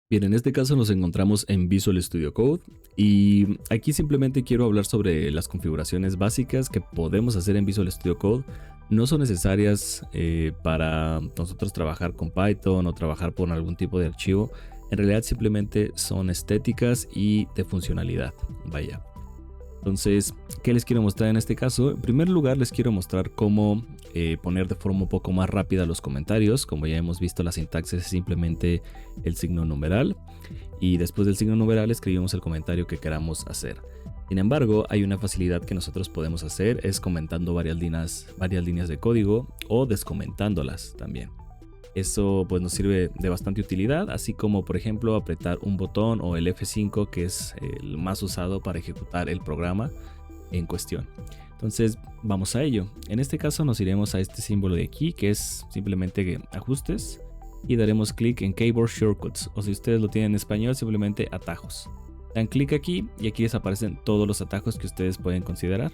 Bien, en este caso nos encontramos en Visual Studio Code y aquí simplemente quiero hablar sobre las configuraciones básicas que podemos hacer en Visual Studio Code. No son necesarias para nosotros trabajar con Python o trabajar con algún tipo de archivo. En realidad simplemente son estéticas y de funcionalidad. Vaya. Entonces, ¿qué les quiero mostrar en este caso? En primer lugar, les quiero mostrar cómo poner de forma un poco más rápida los comentarios. Como ya hemos visto, la sintaxis es simplemente el signo numeral y después del signo numeral escribimos el comentario que queramos hacer. Sin embargo, hay una facilidad que nosotros podemos hacer, es comentando varias líneas de código o descomentándolas también. Eso pues nos sirve de bastante utilidad, así como por ejemplo apretar un botón o el F5, que es el más usado para ejecutar el programa en cuestión. Entonces vamos a ello. En este caso nos iremos a este símbolo de aquí, que es simplemente ajustes, y daremos clic en Keyboard Shortcuts, o si ustedes lo tienen en español, simplemente atajos. Dan clic aquí y aquí les aparecen todos los atajos que ustedes pueden considerar.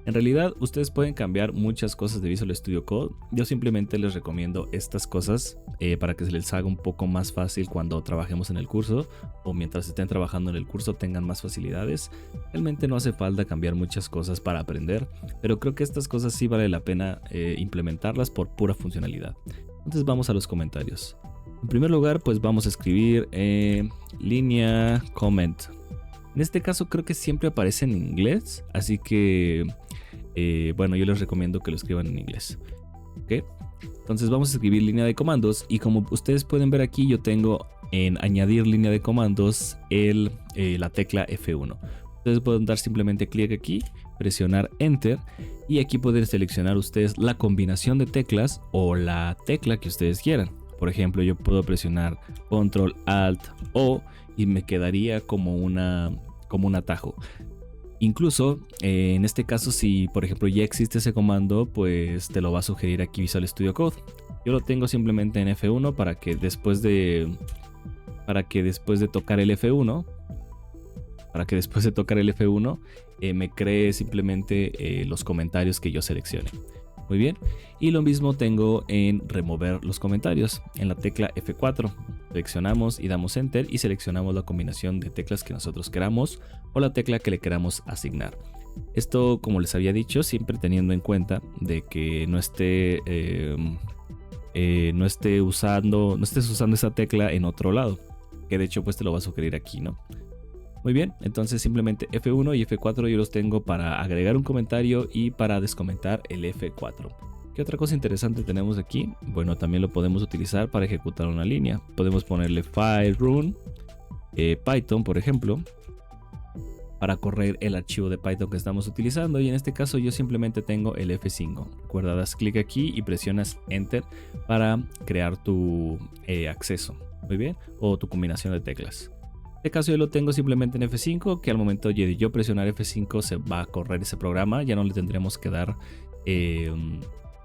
En realidad, ustedes pueden cambiar muchas cosas de Visual Studio Code. Yo simplemente les recomiendo estas cosas para que se les haga un poco más fácil cuando trabajemos en el curso o mientras estén trabajando en el curso tengan más facilidades. Realmente no hace falta cambiar muchas cosas para aprender, pero creo que estas cosas sí vale la pena implementarlas por pura funcionalidad. Entonces vamos a los comentarios. En primer lugar, pues vamos a escribir línea comment. En este caso creo que siempre aparece en inglés, así que bueno, yo les recomiendo que lo escriban en inglés. ¿Okay? Entonces vamos a escribir línea de comandos y como ustedes pueden ver aquí yo tengo en añadir línea de comandos la tecla F1. Ustedes pueden dar simplemente clic aquí, presionar Enter y aquí pueden seleccionar ustedes la combinación de teclas o la tecla que ustedes quieran. Por ejemplo, yo puedo presionar Control Alt O y me quedaría como un atajo. Incluso en este caso, si por ejemplo ya existe ese comando, pues te lo va a sugerir aquí Visual Studio Code. Yo lo tengo simplemente en F1 para que después de tocar el F1, me cree simplemente los comentarios que yo seleccione. Muy bien, y lo mismo tengo en remover los comentarios. En la tecla F4 seleccionamos y damos Enter y seleccionamos la combinación de teclas que nosotros queramos o la tecla que le queramos asignar. Esto, como les había dicho, siempre teniendo en cuenta de que no estés usando esa tecla en otro lado, que de hecho pues te lo va a sugerir aquí, ¿no? Muy bien, entonces simplemente F1 y F4 yo los tengo para agregar un comentario y para descomentar el F4. ¿Qué otra cosa interesante tenemos aquí? Bueno, también lo podemos utilizar para ejecutar una línea. Podemos ponerle file run Python, por ejemplo, para correr el archivo de Python que estamos utilizando. Y en este caso yo simplemente tengo el F5. Recuerda, das clic aquí y presionas Enter para crear tu acceso. Muy bien, o tu combinación de teclas. En este caso yo lo tengo simplemente en F5, que al momento de yo presionar F5 se va a correr ese programa. Ya no le tendremos que dar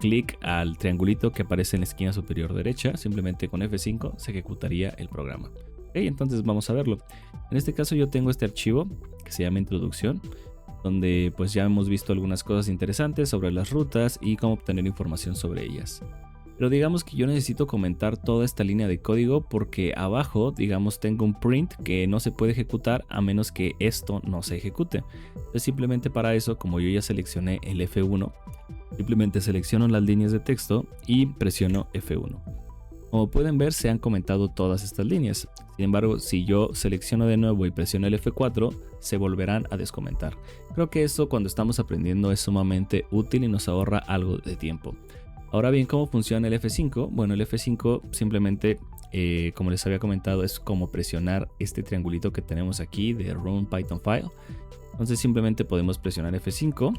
clic al triangulito que aparece en la esquina superior derecha. Simplemente con F5 se ejecutaría el programa. Okay, entonces vamos a verlo. En este caso yo tengo este archivo que se llama introducción, donde pues ya hemos visto algunas cosas interesantes sobre las rutas y cómo obtener información sobre ellas. Pero digamos que yo necesito comentar toda esta línea de código porque abajo, digamos, tengo un print que no se puede ejecutar a menos que esto no se ejecute. Entonces simplemente para eso, como yo ya seleccioné el F1, simplemente selecciono las líneas de texto y presiono F1. Como pueden ver, se han comentado todas estas líneas. Sin embargo, si yo selecciono de nuevo y presiono el F4, se volverán a descomentar. Creo que eso cuando estamos aprendiendo es sumamente útil y nos ahorra algo de tiempo. Ahora bien, ¿cómo funciona el F5? Bueno, el F5 simplemente, como les había comentado, es como presionar este triangulito que tenemos aquí de Run Python File. Entonces simplemente podemos presionar F5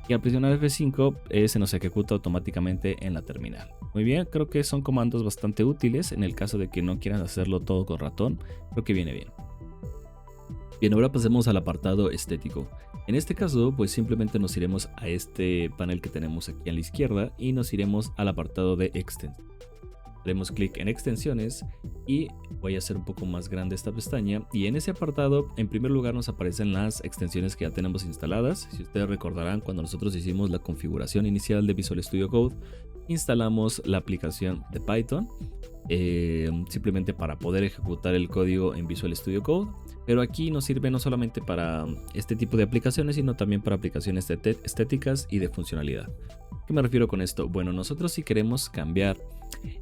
y al presionar F5 se nos ejecuta automáticamente en la terminal. Muy bien, creo que son comandos bastante útiles en el caso de que no quieran hacerlo todo con ratón. Creo que viene bien. Bien, ahora pasemos al apartado estético. En este caso, pues simplemente nos iremos a este panel que tenemos aquí a la izquierda y nos iremos al apartado de extensión. Haremos clic en extensiones y voy a hacer un poco más grande esta pestaña, y en ese apartado en primer lugar nos aparecen las extensiones que ya tenemos instaladas. Si ustedes recordarán, cuando nosotros hicimos la configuración inicial de Visual Studio Code, instalamos la aplicación de Python simplemente para poder ejecutar el código en Visual Studio Code. Pero aquí nos sirve no solamente para este tipo de aplicaciones, sino también para aplicaciones estéticas y de funcionalidad. ¿Qué me refiero con esto? Bueno, nosotros si queremos cambiar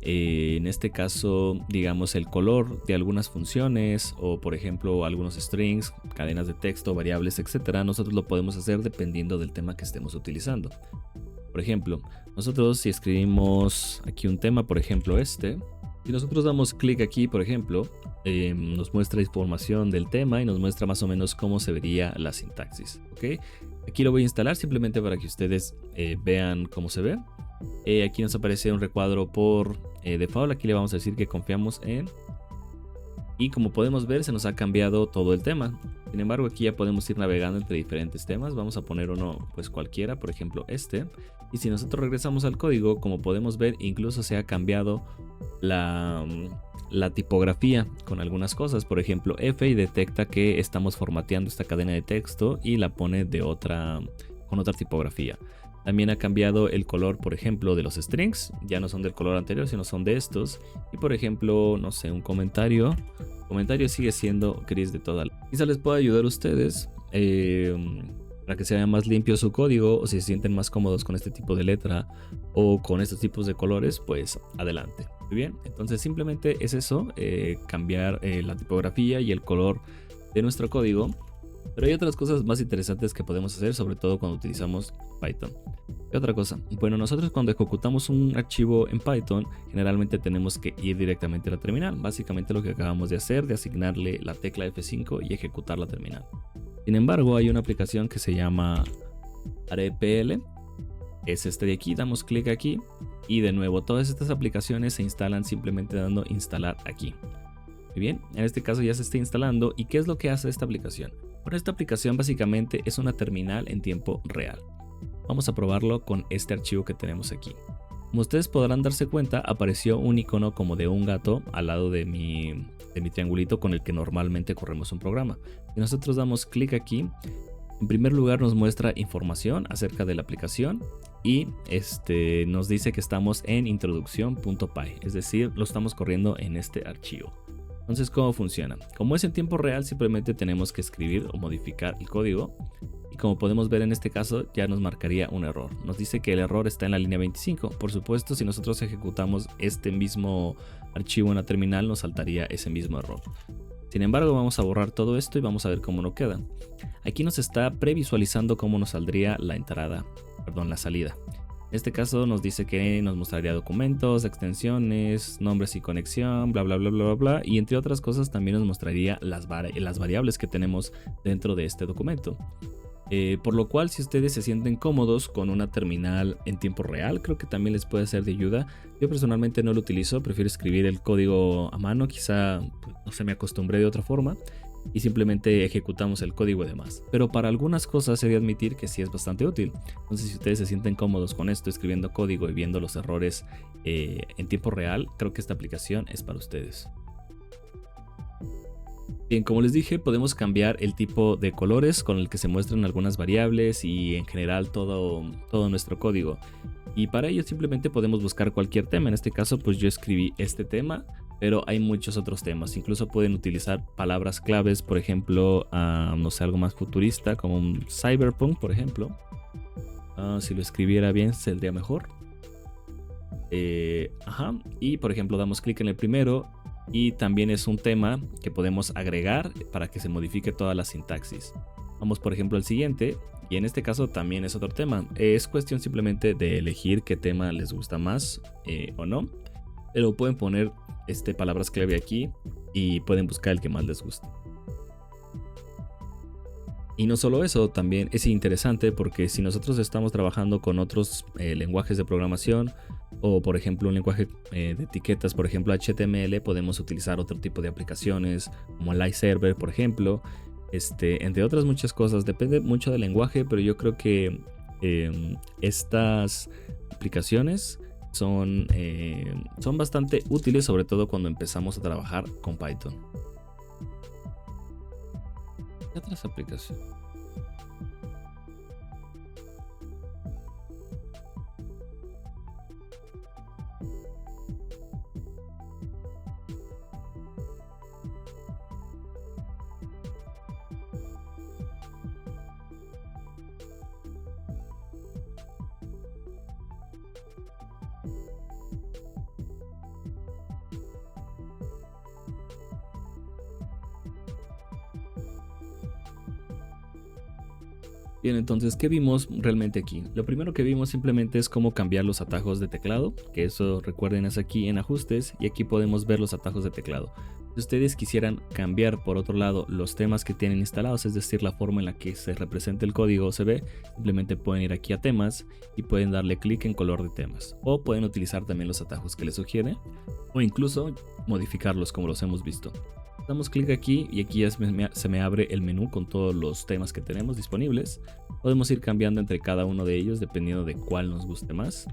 en este caso, digamos, el color de algunas funciones, o por ejemplo algunos strings, cadenas de texto, variables, etcétera, nosotros lo podemos hacer dependiendo del tema que estemos utilizando. Por ejemplo, nosotros si escribimos aquí un tema, por ejemplo si nosotros damos clic aquí, por ejemplo, nos muestra información del tema y nos muestra más o menos cómo se vería la sintaxis, ¿ok? Aquí lo voy a instalar simplemente para que ustedes vean cómo se ve. Aquí nos aparece un recuadro por default. Aquí le vamos a decir que confiamos en, y como podemos ver se nos ha cambiado todo el tema. Sin embargo, aquí ya podemos ir navegando entre diferentes temas. Vamos a poner uno pues cualquiera, por ejemplo y si nosotros regresamos al código, como podemos ver, incluso se ha cambiado la tipografía con algunas cosas. Por ejemplo, F, y detecta que estamos formateando esta cadena de texto y la pone con otra tipografía. También ha cambiado el color, por ejemplo, de los strings. Ya no son del color anterior, sino son de estos. Y por ejemplo, no sé, un comentario sigue siendo gris de toda la... Quizá les pueda ayudar a ustedes para que se vea más limpio su código, o si se sienten más cómodos con este tipo de letra o con estos tipos de colores, pues adelante. Muy bien, entonces simplemente es eso, cambiar la tipografía y el color de nuestro código. Pero hay otras cosas más interesantes que podemos hacer, sobre todo cuando utilizamos Python. ¿Qué otra cosa? Bueno, nosotros cuando ejecutamos un archivo en Python, generalmente tenemos que ir directamente a la terminal. Básicamente lo que acabamos de hacer, de asignarle la tecla F5 y ejecutar la terminal. Sin embargo, hay una aplicación que se llama REPL. Es este de aquí, damos clic aquí y de nuevo todas estas aplicaciones se instalan simplemente dando instalar aquí. Muy bien, en este caso ya se está instalando. ¿Y qué es lo que hace esta aplicación? Bueno, esta aplicación básicamente es una terminal en tiempo real. Vamos a probarlo con este archivo que tenemos aquí. Como ustedes podrán darse cuenta, apareció un icono como de un gato al lado de mi triangulito con el que normalmente corremos un programa. Si nosotros damos clic aquí, en primer lugar nos muestra información acerca de la aplicación y nos dice que estamos en introducción.py, es decir, lo estamos corriendo en este archivo. Entonces, ¿cómo funciona? Como es en tiempo real, simplemente tenemos que escribir o modificar el código. Y como podemos ver en este caso, ya nos marcaría un error. Nos dice que el error está en la línea 25. Por supuesto, si nosotros ejecutamos este mismo archivo en la terminal, nos saltaría ese mismo error. Sin embargo, vamos a borrar todo esto y vamos a ver cómo nos queda. Aquí nos está previsualizando cómo nos saldría la salida. En este caso nos dice que nos mostraría documentos, extensiones, nombres y conexión, bla bla bla bla bla, y entre otras cosas también nos mostraría las variables que tenemos dentro de este documento. Por lo cual, si ustedes se sienten cómodos con una terminal en tiempo real, creo que también les puede ser de ayuda. Yo personalmente no lo utilizo, prefiero escribir el código a mano, quizá no se me acostumbré de otra forma, y simplemente ejecutamos el código y demás. Pero para algunas cosas he de admitir que sí es bastante útil. Entonces, si ustedes se sienten cómodos con esto, escribiendo código y viendo los errores en tiempo real, creo que esta aplicación es para ustedes. Bien, como les dije, podemos cambiar el tipo de colores con el que se muestran algunas variables y en general todo nuestro código. Y para ello simplemente podemos buscar cualquier tema. En este caso, pues yo escribí este tema, pero hay muchos otros temas. Incluso pueden utilizar palabras claves, por ejemplo, no sé, algo más futurista como un cyberpunk, por ejemplo. Si lo escribiera bien, saldría mejor. Y por ejemplo, damos clic en el primero. Y también es un tema que podemos agregar para que se modifique toda la sintaxis. Vamos por ejemplo al siguiente, y en este caso también es otro tema. Es cuestión simplemente de elegir qué tema les gusta más o no. Pero pueden poner palabras clave aquí y pueden buscar el que más les guste. Y no solo eso, también es interesante porque si nosotros estamos trabajando con otros lenguajes de programación, o por ejemplo un lenguaje de etiquetas, por ejemplo HTML, podemos utilizar otro tipo de aplicaciones como el iServer, por ejemplo, entre otras muchas cosas. Depende mucho del lenguaje, pero yo creo que estas aplicaciones son bastante útiles, sobre todo cuando empezamos a trabajar con Python. ¿Qué otras aplicaciones? Bien, entonces, ¿qué vimos realmente aquí? Lo primero que vimos simplemente es cómo cambiar los atajos de teclado, que eso recuerden es aquí en ajustes, y aquí podemos ver los atajos de teclado. Si ustedes quisieran cambiar por otro lado los temas que tienen instalados, es decir, la forma en la que se representa el código o se ve, simplemente pueden ir aquí a temas y pueden darle clic en color de temas. O pueden utilizar también los atajos que les sugiere, o incluso modificarlos como los hemos visto. Damos clic aquí y aquí ya se me abre el menú con todos los temas que tenemos disponibles. Podemos ir cambiando entre cada uno de ellos dependiendo de cuál nos guste más.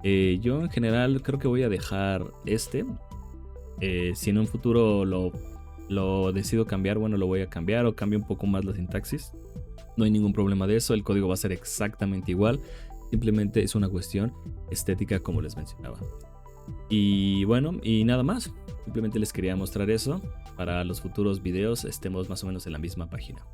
Yo en general creo que voy a dejar este. Si en un futuro lo decido cambiar, bueno, lo voy a cambiar o cambio un poco más la sintaxis. No hay ningún problema de eso, el código va a ser exactamente igual. Simplemente es una cuestión estética como les mencionaba. Y bueno, y nada más. Simplemente les quería mostrar eso. Para los futuros videos estemos más o menos en la misma página.